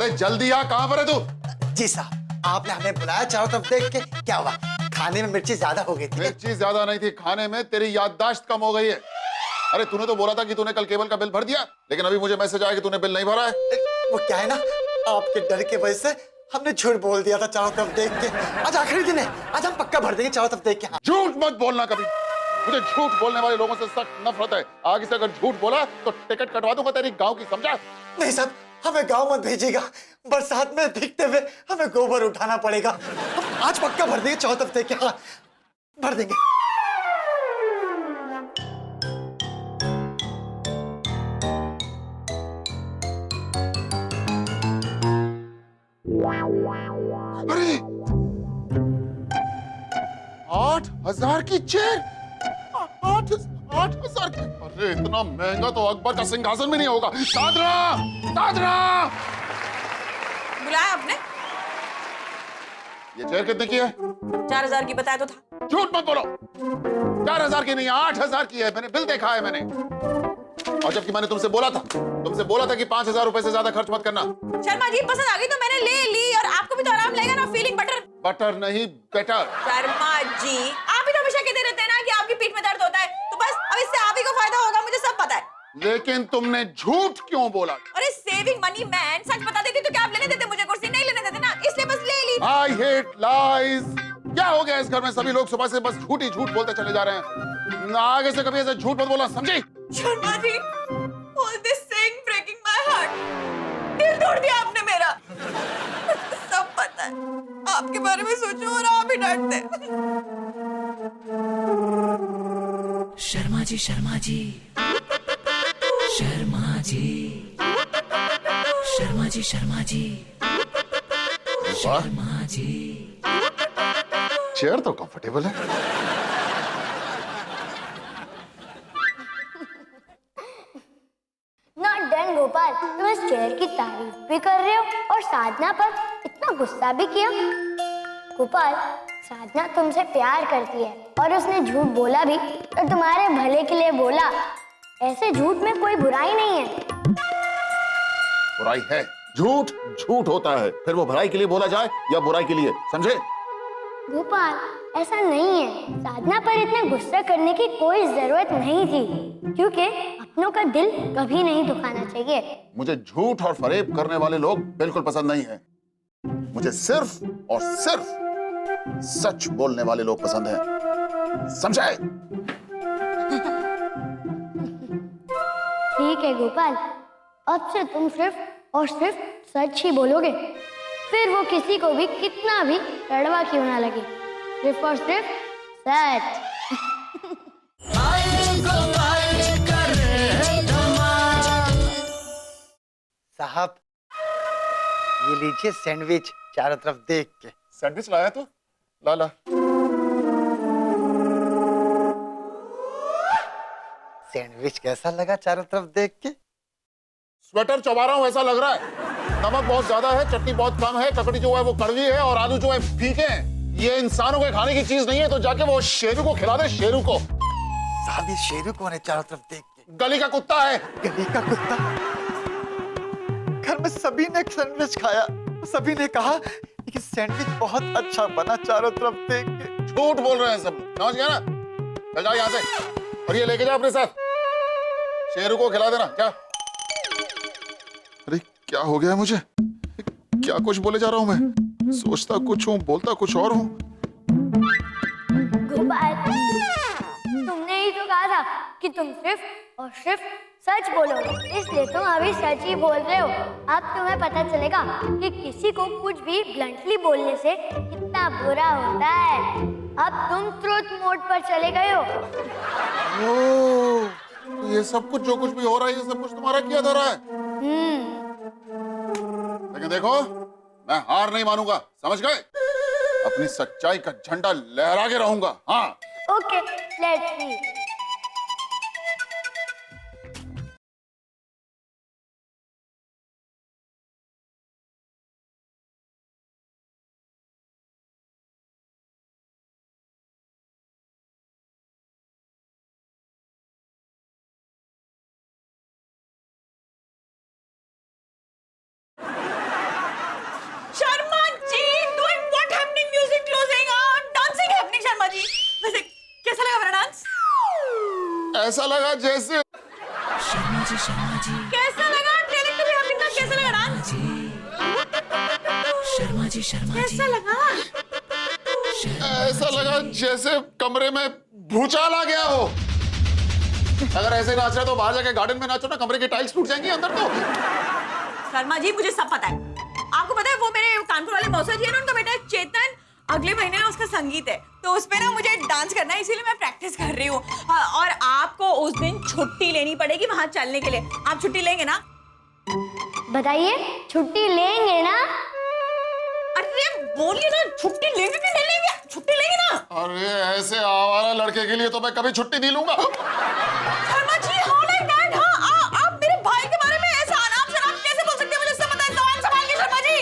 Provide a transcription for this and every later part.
अरे जल्दी आ, कहाँ पर है तू? जी साहब, आपने हमें बुलाया चारों तरफ देख के, क्या हुआ? खाने में मिर्ची ज्यादा हो गई थी। मिर्ची ज्यादा नहीं थी, खाने में तेरी याददाश्त कम हो गई है। अरे तूने तो बोला था कि तूने कल केबल का बिल भर दिया, लेकिन अभी मुझे मैसेज आया कि तूने बिल नहीं भरा है। वो क्या है ना, आपके डर की वजह से हमने झूठ बोल दिया था चारों तरफ देख के। आज आखिरी दिन है, आज हम पक्का भर देंगे चारों तरफ देख के। हाँ। झूठ मत बोलना कभी, मुझे झूठ बोलने वाले लोगों से सख्त नफरत है। आगे से अगर झूठ बोला तो टिकट कटवा दूंगा तेरी गांव की, समझा? नहीं साहब, हमें गांव मत भेजिएगा, बरसात में भीगते हुए हमें गोबर उठाना पड़ेगा। हम आज पक्का भर देंगे चारों तरफ देख के। हाँ, भर देंगे। अरे 8,000 की चेयर, 8,000 की। अरे इतना महंगा तो अकबर का सिंहासन में नहीं होगा। साधना, साधना, बुलाया आपने? ये चेयर कितने की है? 4,000 की बताया तो था। झूठ मत बोलो, 4,000 की नहीं, 8,000 की है। मैंने बिल देखा है मैंने। और जबकि मैंने तुमसे बोला था कि 5,000 रुपए से ज्यादा खर्च मत करना। शर्मा जी पसंद आ गई तो मैंने ले ली, और आपको भी तो आराम लगेगा ना, फीलिंग बेटर। बटर नहीं, बेटर। शर्मा जी आप ही तो हमेशा कहते रहते हैं ना कि आपकी पीठ में दर्द होता है, तो बस अब इससे आप ही को फायदा होगा, मुझे सब पता है। लेकिन तुमने झूठ क्यों बोला? अरे सेविंग मनी मैन, सच बता देती तो क्या आप लेने देते मुझे कुर्सी? नहीं लेने देते ना, इसलिए बस ले ली। I hate lies। क्या हो गया इस घर में? सभी लोग सुबह से बस झूठ ही झूठ बोलते चले जा रहे हैं। आगे से कभी ऐसे झूठ मत बोलना, समझी? Sharma ji, all this saying breaking my heart। दिल तोड़ दिया आपने मेरा। सब पता है, आपके बारे में सोचो और आप ही डांटते। शर्मा जी, शर्मा जी, शर्मा जी, शर्मा जी, शर्मा जी, शर्मा जी। चेयर तो कंफर्टेबल है। नॉट डन गोपाल, तुम इस चेयर की तारीफ भी कर रहे हो और साधना पर इतना गुस्सा भी किया। गोपाल, साधना तुमसे प्यार करती है और उसने झूठ बोला भी तो तुम्हारे भले के लिए बोला। ऐसे झूठ में कोई बुराई नहीं है। बुराई है, झूठ झूठ होता है, फिर वो भलाई के लिए बोला जाए या बुराई के लिए, समझे? गोपाल, ऐसा नहीं है। साधना पर इतना गुस्सा करने की कोई जरूरत नहीं थी, क्योंकि अपनों का दिल कभी नहीं दुखाना चाहिए। मुझे झूठ और फरेब करने वाले लोग बिल्कुल पसंद नहीं है। मुझे सिर्फ और सिर्फ सच बोलने वाले लोग पसंद हैं, समझे? ठीक है गोपाल, अब से तुम सिर्फ और सिर्फ सच ही बोलोगे, फिर वो किसी को भी कितना भी कड़वा क्यों ना लगे। सिर्फ और सिर्फ सच। साहब, ये लीजिए सैंडविच चारों तरफ देख के। सैंडविच लाया तू? ला ला। सैंडविच कैसा लगा चारों तरफ देख के? स्वेटर चबा रहा हूं ऐसा लग रहा है। नमक बहुत ज्यादा है, चटनी बहुत कम है, ककड़ी जो है वो कड़वी है और आलू जो है फीके हैं। ये इंसानों के खाने की चीज नहीं है, तो जाके वो शेरू को खिला दे, शेरू को। साहब, ये शेरू कौन है चारों तरफ देख के? गली का कुत्ता है। गली का कुत्ता? घर में सभी ने सैंडविच खाया, सभी ने कहा कि सैंडविच बहुत अच्छा बना चारों तरफ देख के। झूठ बोल रहे हैं सब, समझ गया ना? चल जा यहाँ से, और ये लेके जा अपने साथ, शेरू को खिला देना। क्या? अरे क्या हो गया मुझे? क्या कुछ बोले जा रहा हूं मैं? सोचता कुछ हूं, बोलता कुछ और हूं। गोपाल, तुमने ही तो कहा था कि तुम सिर्फ और सिर्फ सच बोलोगे, इसलिए तुम अभी सच ही बोल रहे हो। अब तुम्हें पता चलेगा कि किसी को कुछ भी ब्लंटली बोलने से कितना बुरा होता है। अब तुम ट्रुथ मोड पर चले गए हो। ओह, तो ये सब कुछ जो कुछ भी हो रहा है, ये सब कुछ तुम्हारा किया जा रहा है। लेकिन देखो, मैं हार नहीं मानूंगा, समझ गए? अपनी सच्चाई का झंडा लहरा के रहूंगा। हाँ, ओके, लेट्स सी। ऐसा लगा जैसे कैसा लगा? टेलिंग टू मी हमिंग, कैसा लगा डांस? कैसा लगा? ऐसा लगा जैसे कमरे में भूचाल आ गया हो। अगर ऐसे नाच रहा तो बाहर जाके गार्डन में नाचो ना, कमरे की टाइल्स टूट जाएंगी अंदर तो। शर्मा जी मुझे सब पता है। आपको पता है वो मेरे कानपुर वाले मौसा जी है ना, उनका बेटा चेतन, अगले महीने ना उसका संगीत है, तो उसपे ना मुझे डांस करना है, इसीलिए मैं प्रैक्टिस कर रही हूँ। और आपको उस दिन छुट्टी लेनी पड़ेगी वहां चलने के लिए। आप छुट्टी लेंगे ना? बताइए, छुट्टी लेंगे ना? अरे बोलिए ना, छुट्टी लेंगे कि नहीं लेंगे? छुट्टी लेंगे ना? अरे ऐसे आवारा लड़के के लिए तो मैं कभी छुट्टी नहीं लूंगा। Sharma ji how like that? हाँ, आप मेरे भाई के बारे में ऐसा अनाप शनाप कैसे बोल सकते हैं? मुझे सब पता है। जबान संभाल के शर्मा जी।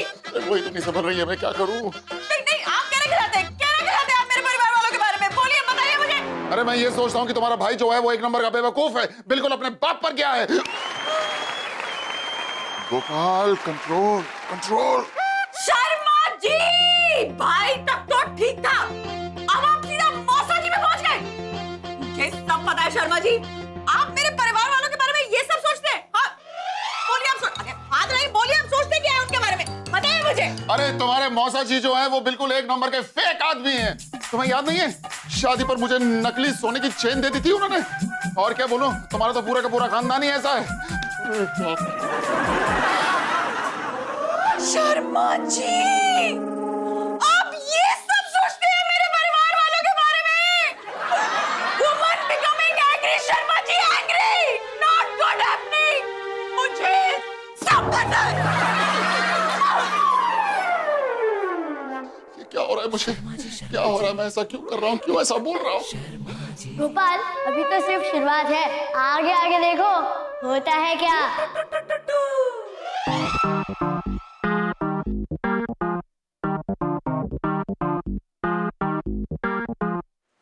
वही तो नहीं समझ रही है, मैं क्या करूं? नहीं, आप कहना खिलाते हैं, कहना खिलाते हैं आप मेरे परिवार वालों के बारे में। बोलिए, बताइए मुझे। अरे मैं ये सोचता हूँ कि तुम्हारा भाई जो है वो एक नंबर का बेवकूफ है, बिल्कुल अपने बाप पर गया है। Gopal, control control. शर्मा जी, भाई तक तो ठीक था, अब आप सीधा मौसा जी में पहुंच गए। मुझे सब पता है शर्मा जी, आप मेरे परिवार वालों के बारे में ये सब सोचते हैं। हाँ, बोलिए आप अरे बात नहीं, बोलिए आप सोचते क्या है उनके बारे में? बताइए मुझे। अरे तुम्हारे मौसा जी जो है वो बिल्कुल एक नंबर के फेक आदमी हैं। तुम्हें याद नहीं है, शादी पर मुझे नकली सोने की चेन दे दी थी उन्होंने। और क्या बोलूं, तुम्हारा तो पूरा का पूरा खानदान ही ऐसा है। शर्मा जी, आप ये सब सोचते हैं मेरे परिवार वालों के बारे में? Woman becoming angry, Sharma ji, angry, not good happening. मुझे सब पता है। ये क्या हो रहा है मुझे? क्या हो रहा है? मैं ऐसा क्यों कर रहा हूँ? क्यों ऐसा बोल रहा हूँ? गोपाल, अभी तो सिर्फ शुरुआत है, आगे आगे देखो होता है क्या।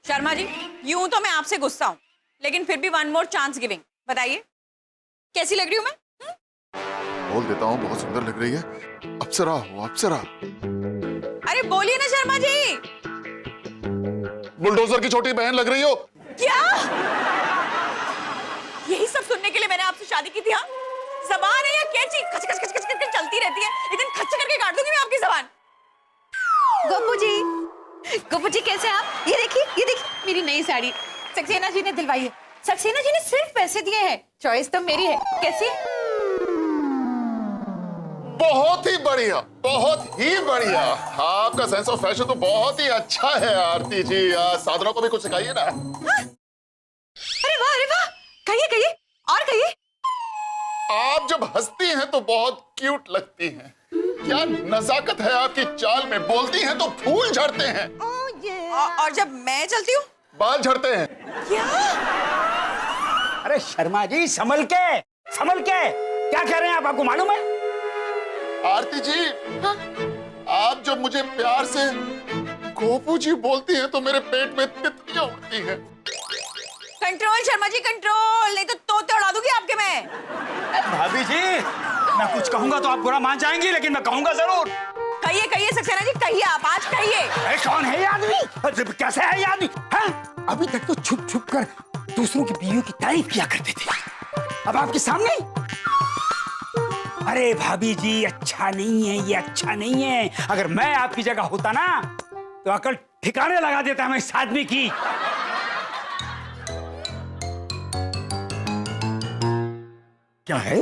शर्मा जी, यूं तो मैं आपसे गुस्सा हूं, लेकिन फिर भी वन मोर चांस गिविंग। बताइए कैसी लग रही हूं मैं? बोल देता हूँ, बहुत सुंदर लग रही है। अप्सरा हो, अप्सरा। अरे बोलिए ना शर्मा जी। बुलडोजर की छोटी बहन लग रही हो। क्या? यही सब सुनने के लिए मैंने आपसे शादी की थी? हाँ, जबान है या कैची खच खच खच खच करके चलती रहती है, एक दिन खच करके काट दूंगी मैं आपकी जबान। गोपू जी कैसे आप? ये देखिए मेरी नई साड़ी सक्सेना जी ने दिलवाई है। सक्सेना जी ने सिर्फ पैसे दिए हैं, चॉइस तो मेरी है। कैसी है? बहुत ही बढ़िया, बहुत ही बढ़िया। आपका सेंस ऑफ फैशन तो बहुत ही अच्छा है आरती जी। साधना को भी कुछ सिखाइए ना। हाँ? अरे वाह, कहिए और कहिए। आप जब हंसती हैं तो बहुत क्यूट लगती हैं। क्या नजाकत है आपकी चाल में, बोलती हैं तो फूल झड़ते हैं। और जब मैं चलती हूँ बाल झड़ते हैं। क्या? अरे शर्मा जी, संभल के क्या कह रहे हैं आप? आपको मालूम है? आरती जी, हाँ? आप जब मुझे प्यार से गोपू जी बोलती हैं तो मेरे पेट में तितलियां उड़ती हैं। कंट्रोल शर्मा जी, कंट्रोल, नहीं तो तोते उड़ा दूंगी आपके मैं। भाभी जी, मैं कुछ कहूंगा तो आप बुरा मान जाएंगी, लेकिन मैं कहूंगा जरूर। कहिए सक्सेना जी, कहिए आप, आज कहिए। अरे कौन है ये आदमी? कैसे है ये आदमी? हाँ? अभी तक तो छुप छुप कर दूसरों की बीवियों की तारीफ किया करते थे, अब आपके सामने। अरे भाभी जी, अच्छा नहीं है ये, अच्छा नहीं है। अगर मैं आपकी जगह होता ना तो अकल ठिकाने लगा देता मैं इस आदमी की। क्या है?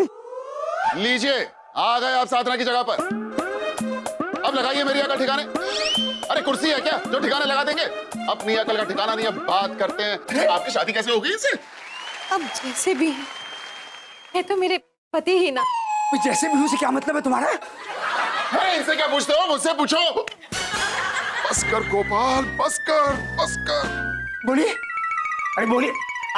लीजिए, आ गए आप साधना की जगह पर। अब लगाइए मेरी अकल ठिकाने। अरे कुर्सी है क्या जो ठिकाने लगा देंगे? अपनी अकल का ठिकाना नहीं, अब बात करते हैं। आपकी शादी कैसे हो गई इनसे? अब जैसे भी है तो मेरे पति ही ना। जैसे भी उसे क्या मतलब है तुम्हारा? अरे इनसे क्या पूछते हो, मुझसे पूछो। बस कर गोपाल, बस कर। बोलिए, अरे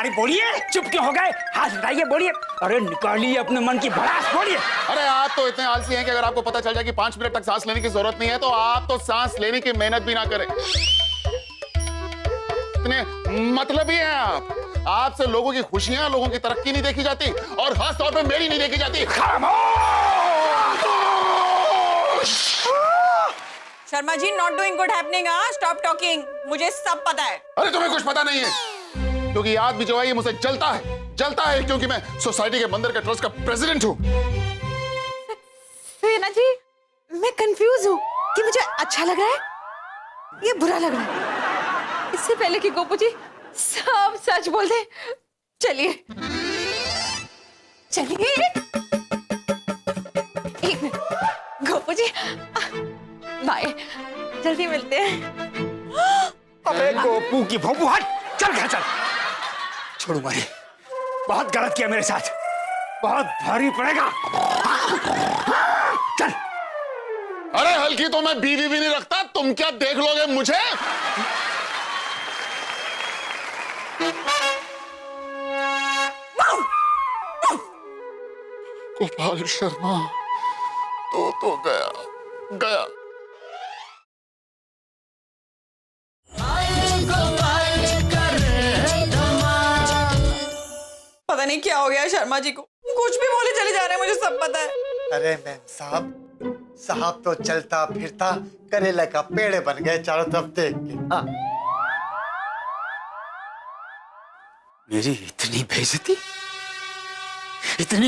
बोलिए, चुप क्यों हो गए? हाथ हटाइए, बोलिए। अरे निकालिए अपने मन की भड़ास, बोलिए। अरे आप तो इतने आलसी हैं कि अगर आपको पता चल जाए कि 5 मिनट तक सांस लेने की जरूरत नहीं है तो आप तो सांस लेने की मेहनत भी ना करें। इतने मतलबी हैं आप। आपसे लोगों की खुशियां, लोगों की तरक्की नहीं देखी जाती, और खास तौर पे मेरी नहीं देखी जाती। Sharma ji, not doing good happening. Stop talking, मुझे सब पता है। अरे तुम्हें कुछ पता नहीं है। क्योंकि ये आदमी जो है ये मुझसे जलता है क्योंकि मैं सोसाइटी के मंदिर के ट्रस्ट का प्रेसिडेंट हूँ। सेना जी, मैं कंफ्यूज हूँ कि मुझे अच्छा लग रहा है या बुरा लग रहा है। इससे पहले कि गोपू जी सब सच बोल दे, चलिए चलिए। एक मिनट गोपू जी, बाय, जल्दी मिलते हैं। अबे गोपू की भोंपू, हट, चल घर चल। छोड़ूंगा नहीं, बहुत गलत किया मेरे साथ, बहुत भारी पड़ेगा। चल। अरे हल्की तो मैं बीवी भी नहीं रखता, तुम क्या देख लोगे मुझे? गोपाल शर्मा तो गया। पता नहीं क्या हो गया शर्मा जी को, कुछ भी बोले चले जा रहे हैं, मुझे सब पता है। अरे मैम साहब तो चलता फिरता करेला का पेड़ बन गए चारों तरफ देख के। हाँ। मेरी इतनी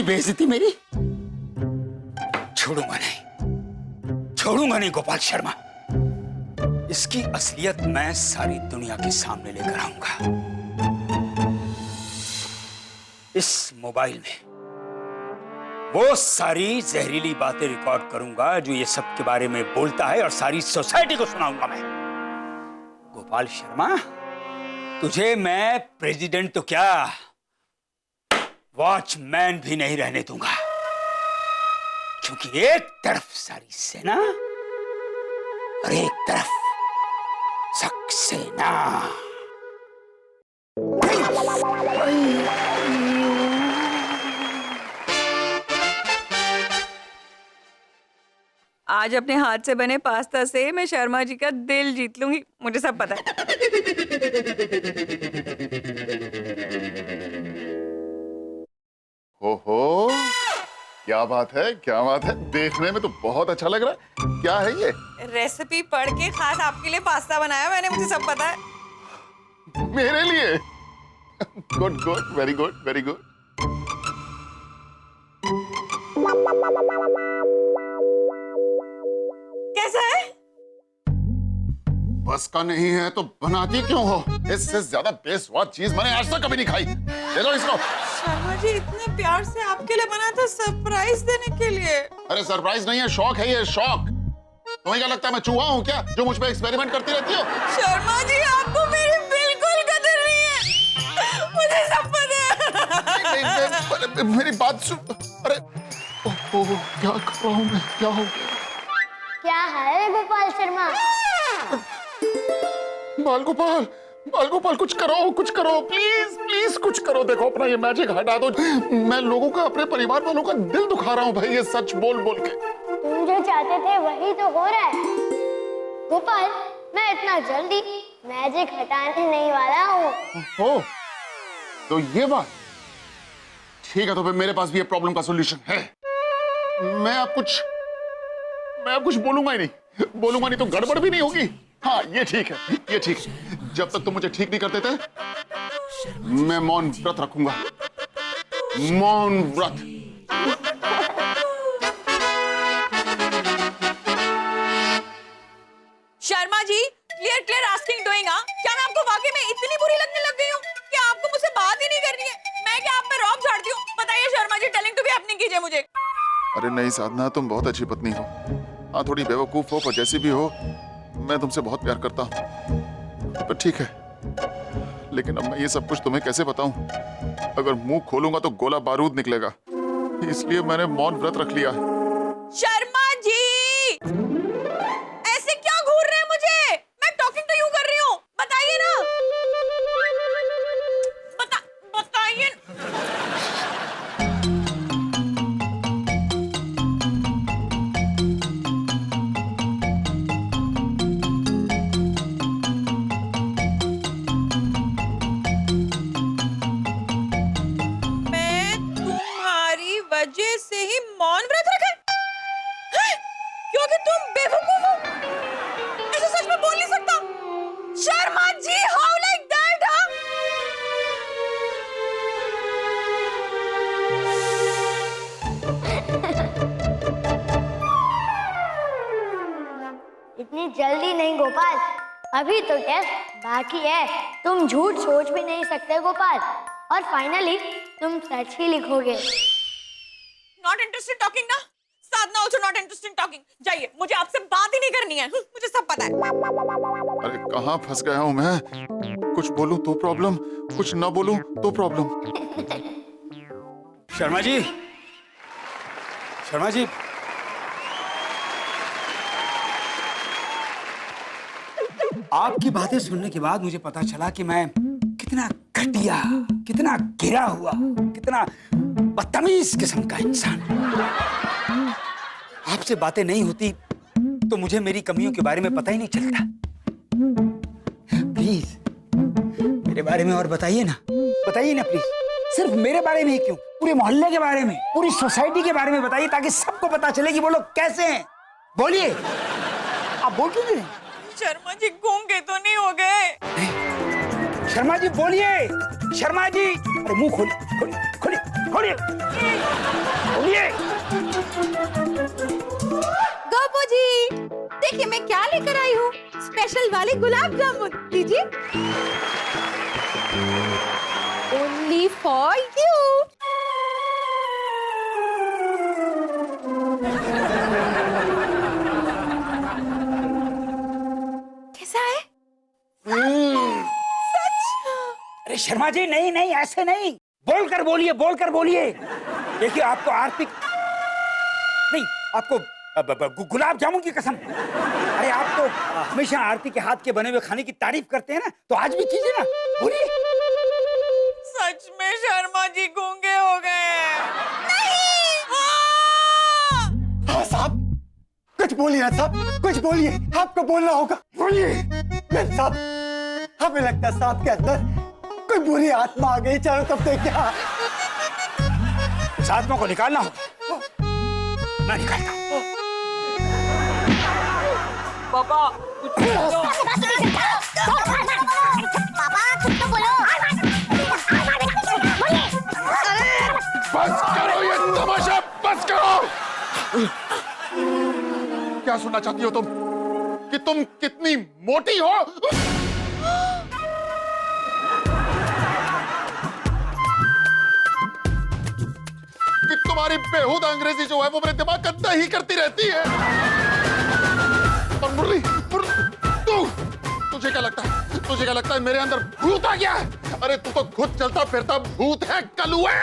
बेइज्जती मेरी, छोड़ूंगा नहीं गोपाल शर्मा। इसकी असलियत मैं सारी दुनिया के सामने लेकर आऊंगा। इस मोबाइल में वो सारी जहरीली बातें रिकॉर्ड करूंगा जो ये सब के बारे में बोलता है और सारी सोसाइटी को सुनाऊंगा मैं। गोपाल शर्मा, तुझे मैं प्रेसिडेंट तो क्या, वॉचमैन भी नहीं रहने दूंगा, क्योंकि एक तरफ सारी सेना और एक तरफ सक्सेना। आज अपने हाथ से बने पास्ता से मैं शर्मा जी का दिल जीत लूंगी, मुझे सब पता है। ओहो, क्या बात है, देखने में तो बहुत अच्छा लग रहा है। क्या है ये? रेसिपी पढ़ के खास आपके लिए पास्ता बनाया मैंने, मुझे सब पता है। मेरे लिए? Good, very good. कैसा है? बस का नहीं है तो बनाती क्यों हो? इससे ज्यादा बेस्वाद चीज मैंने आज तक कभी नहीं खाई। ले लो इसको। शर्मा जी इतने प्यार से आपके लिए बना था, सरप्राइज देने के लिए। अरे सरप्राइज नहीं है, शौक है ये, शौक। तुम्हें क्या लगता है मैं चूहा हूँ क्या, जो मुझ पे एक्सपेरिमेंट करती रहती हो? शर्मा जी आपको मेरी बिल्कुल कदर नहीं है, मुझे सब पता है। नहीं, मेरी बात सुन। अरे ओह, क्या कर रहा हूँ मैं, क्या हो गया? क्या है गोपाल शर्मा? बाल गोपाल कुछ करो प्लीज कुछ करो। देखो अपना ये मैजिक हटा दो, मैं लोगों का, अपने परिवार वालों का दिल दुखा रहा हूँ भाई, ये सच बोल के। तुम जो चाहते थे वही तो हो रहा है गोपाल। मैं इतना जल्दी मैजिक हटाने नहीं वाला हूँ। हो तो ये बात ठीक है, तो फिर मेरे पास भी ये प्रॉब्लम का सॉल्यूशन है। मैं अब कुछ बोलूंगा नहीं तो गड़बड़ भी नहीं होगी। हाँ ये ठीक है। जब तक तुम मुझे ठीक नहीं करते थे मैं मौन व्रत रखूंगा, मौन व्रत। Sharma ji, clear asking doing, क्या मैं आपको वाकई में इतनी बुरी लगने लग गई हूँ कि आपको मुझसे बात ही नहीं करनी है? मैं क्या आप पे रौब झाड़ती हूँ? बताइए Sharma ji, telling to be happening कीजिए मुझे। अरे नहीं साधना, तुम बहुत अच्छी पत्नी हो। हाँ थोड़ी बेवकूफ हो पर जैसी भी हो मैं तुमसे बहुत प्यार करता हूँ। पर ठीक है, लेकिन अब मैं ये सब कुछ तुम्हें कैसे बताऊं? अगर मुंह खोलूंगा तो गोला बारूद निकलेगा, इसलिए मैंने मौन व्रत रख लिया। शर्मा जी ऐसे क्या घूर रहे हैं मुझे? मैं टॉकिंग टू यू कर रही हूँ, बताइए ना। बताइए। वजह से ही मौन व्रत रखा? क्योंकि तुम बेवकूफ हो, ऐसा सच में बोल नहीं सकता। Sharma ji, how like that? इतनी जल्दी नहीं गोपाल, अभी तो टेस्ट बाकी है। तुम झूठ सोच भी नहीं सकते गोपाल, और फाइनली तुम सच ही लिखोगे। नॉट इंटरेस्टेड टॉकिंग ना, साधना आल्सो नॉट इंटरेस्टेड टॉकिंग। जाइए, मुझे आपसे बात ही नहीं करनी है, मुझे सब पता है। अरे कहाँ फंस गया हूँ मैं? कुछ बोलूं तो प्रॉब्लम, कुछ ना बोलूं तो प्रॉब्लम। शर्मा जी, शर्मा जी, आपकी बातें सुनने के बाद मुझे पता चला कि मैं कितना घटिया, कितना गिरा हुआ, कितना बदतमीज किस्म का इंसान। आपसे बातें नहीं होती तो मुझे मेरी कमियों के बारे में पता ही नहीं चलता। प्लीज मेरे बारे में और बताइए ना, बताइए ना प्लीज। सिर्फ मेरे बारे में ही क्यों, पूरे मोहल्ले के बारे में, पूरी सोसाइटी के बारे में बताइए, ताकि सबको पता चले कि वो लोग कैसे हैं। बोलिए, आप बोल क्यों नहीं? शर्मा जी गूंगे तो नहीं हो गए? शर्मा जी बोलिए, शर्मा जी। अरे मुंह खोलिए, खोलिए, खोलिए, खोलिए, बोलिए। गोपू जी, देखिए मैं क्या लेकर आई हूँ, स्पेशल वाले गुलाब जामुन। लीजिए, ओनली फॉर यू। कैसा है? अरे शर्मा जी, नहीं नहीं, ऐसे नहीं, बोलकर बोलिए, बोलकर बोलिए। देखिए, आपको आरती नहीं, आपको गुलाब जामुन की कसम। अरे आप तो हमेशा आरती के हाथ के बने हुए खाने की तारीफ करते हैं ना, तो आज भी कीजिए ना, बोलिए। सच में शर्मा जी गूंगे हो गए? नहीं। हाँ साहब, कुछ बोलिए ना साहब, कुछ बोलिए, आपको बोलना होगा, बोलिए। साहब, हमें लगता है साहब के अंदर कोई बुरी आत्मा आ गई, चारों तरफ से क्या? इस आत्मा को निकालना होगा, मैं निकालता हूँ। पापा कुछ बोलो। पापा कुछ तो बोलो। बस करो ये तमाशा, बस करो। क्या सुनना चाहती हो तुम? कि तुम कितनी मोटी हो? कि तुम्हारी बेहुदा अंग्रेजी जो है वो मेरे दिमाग का दही करती रहती है। और मुरली, तुझे क्या लगता है? तुझे क्या लगता है मेरे अंदर भूत आ गया है? अरे तू तो खुद चलता फिरता भूत है, कलुए।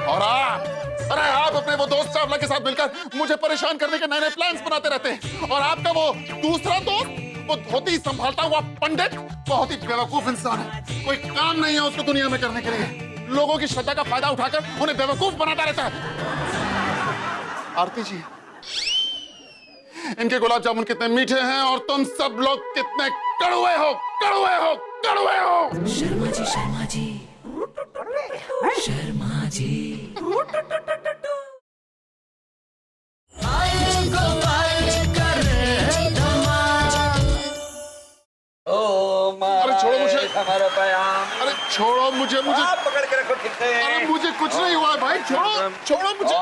और अरे आप अपने वो दोस्त चावला के साथ मिलकर मुझे परेशान करने के नए नए प्लान्स बनाते रहते हैं। और आपका वो दूसरा दोस्त, वो धोती संभालता हुआ पंडित, बहुत ही बेवकूफ इंसान है। कोई काम नहीं है उसको दुनिया में करने के लिए, लोगों की श्रद्धा का फायदा उठाकर उन्हें बेवकूफ बनाता रहता है। आरती जी, इनके गुलाब जामुन कितने मीठे हैं और तुम सब लोग कितने कड़वे हो, कड़वे हो, कड़वे हो। शर्मा जी, शर्मा जी, शर्मा जी। अरे छोड़ो मुझे, हमारा प्याम। अरे छोड़ो मुझे, मुझे आप पकड़ के रखो ठीक से। अरे मुझे कुछ नहीं हुआ है भाई, छोड़ो, छोड़ो मुझे।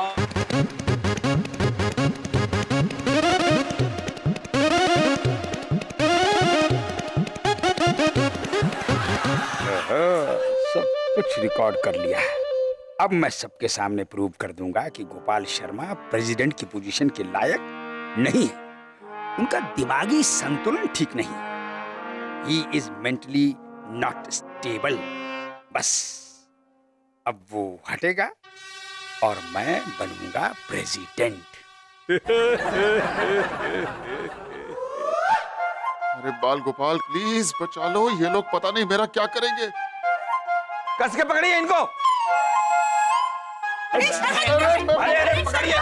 सब कुछ रिकॉर्ड कर लिया है। अब मैं सबके सामने प्रूव कर दूंगा कि गोपाल शर्मा प्रेसिडेंट की पोजीशन के लायक नहीं है। उनका दिमागी संतुलन ठीक नहीं। He is mentally not stable। बस अब वो हटेगा और मैं बनूंगा प्रेसिडेंट। अरे बाल गोपाल प्लीज बचा लो, ये लोग पता नहीं मेरा क्या करेंगे। कस के पकड़िए इनको। अरे पकड़िए।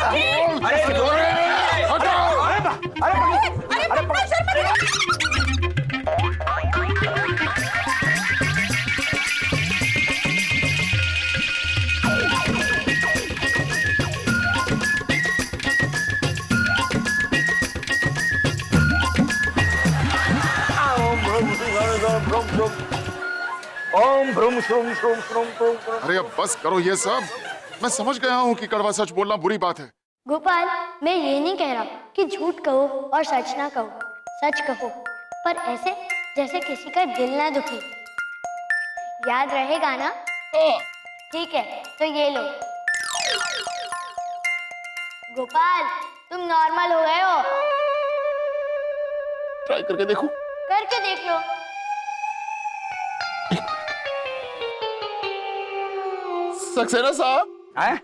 ओम भ्रूम श्रूम श्रूम श्रूम श्रूम। अरे अब बस करो ये सब। मैं समझ गया हूँ कि कड़वा सच बोलना बुरी बात है, गोपाल, मैं ये नहीं कह रहा कि झूठ कहो और सच ना कहो, सच कहो, पर ऐसे जैसे किसी का दिल ना दुखे। याद रहेगा ना? हाँ। ठीक है, तो ये लो। गोपाल, तुम नॉर्मल हो गए हो। ट्राई करके देखूं? करके देख लो। सक्सेना साहब, हैं?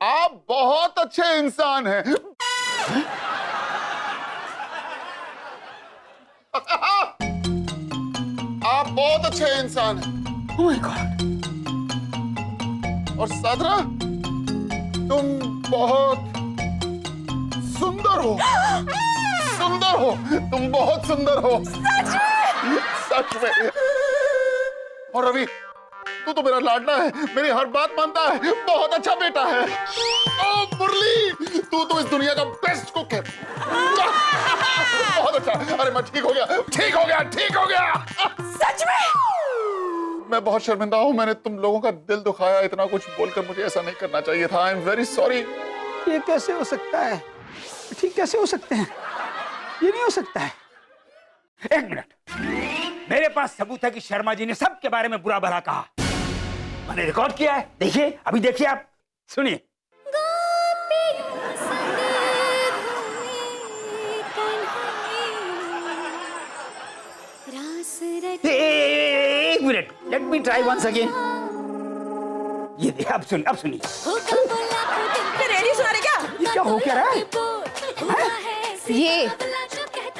आप बहुत अच्छे इंसान हैं। आप बहुत अच्छे इंसान हैं। Oh my God! और साधना, तुम बहुत सुंदर हो। सुंदर हो, तुम बहुत सुंदर हो। सच में। और रवि, तू तो मेरा लाडला है, मेरी हर बात मानता है, बहुत अच्छा बेटा है। ओ मुरली, तू तो इस दुनिया का बेस्ट कुक है। बहुत अच्छा। अरे मैं ठीक हो गया, ठीक हो गया, ठीक हो गया। सच में? मैं बहुत शर्मिंदा हूँ, मैंने तुम लोगों का दिल दुखाया। इतना कुछ बोलकर मुझे ऐसा नहीं करना चाहिए था। I am very sorry. ये कैसे हो सकता है? ठीक कैसे हो सकते हैं? ये नहीं हो सकता है। एक मिनट, मेरे पास सबूत है कि शर्मा जी ने सबके बारे में बुरा भला कहा। मैंने रिकॉर्ड किया है, देखिए, अभी देखिए, आप सुनिए। एक minute, let me try once again. ये देखिए, अब सुनिए। रेडियो सुना रहे क्या? ये क्या हो क्या रहा है?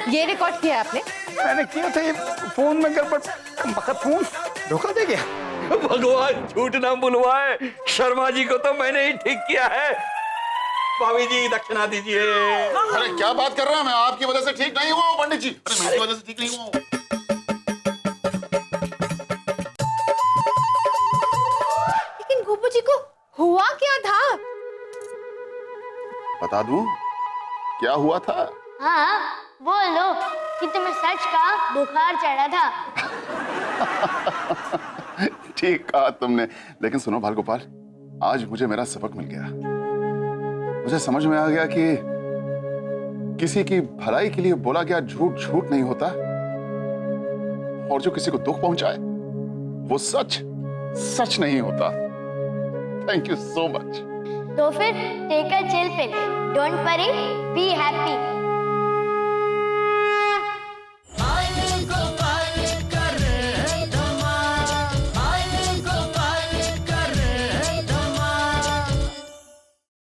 ये रिकॉर्ड किया है आपने? मैंने किया था, ये फोन में गड़बड़, फोन धोखा दे गया। भगवान झूठ ना बुलवाए, शर्मा जी को तो मैंने ही ठीक किया है। भाभी जी दक्षिणा दीजिए। अरे क्या बात कर रहे हैं? मैं आपकी वजह से ठीक नहीं हुआ हूँ पंडित जी। अरे मेरी वजह से ठीक नहीं हुआ हूँ। लेकिन गोपू जी को हुआ क्या था? बता दूं क्या हुआ था? हाँ, बोलो कि तुम्हें सच का बुखार चढ़ा था। ठीक कहा तुमने। लेकिन सुनो बाल गोपाल, आज मुझे मेरा सबक मिल गया। मुझे समझ में आ गया कि किसी की भलाई के लिए बोला गया झूठ झूठ नहीं होता, और जो किसी को दुख पहुंचाए वो सच सच नहीं होता। Thank you so much. तो फिर take a chill pill, don't worry, be happy.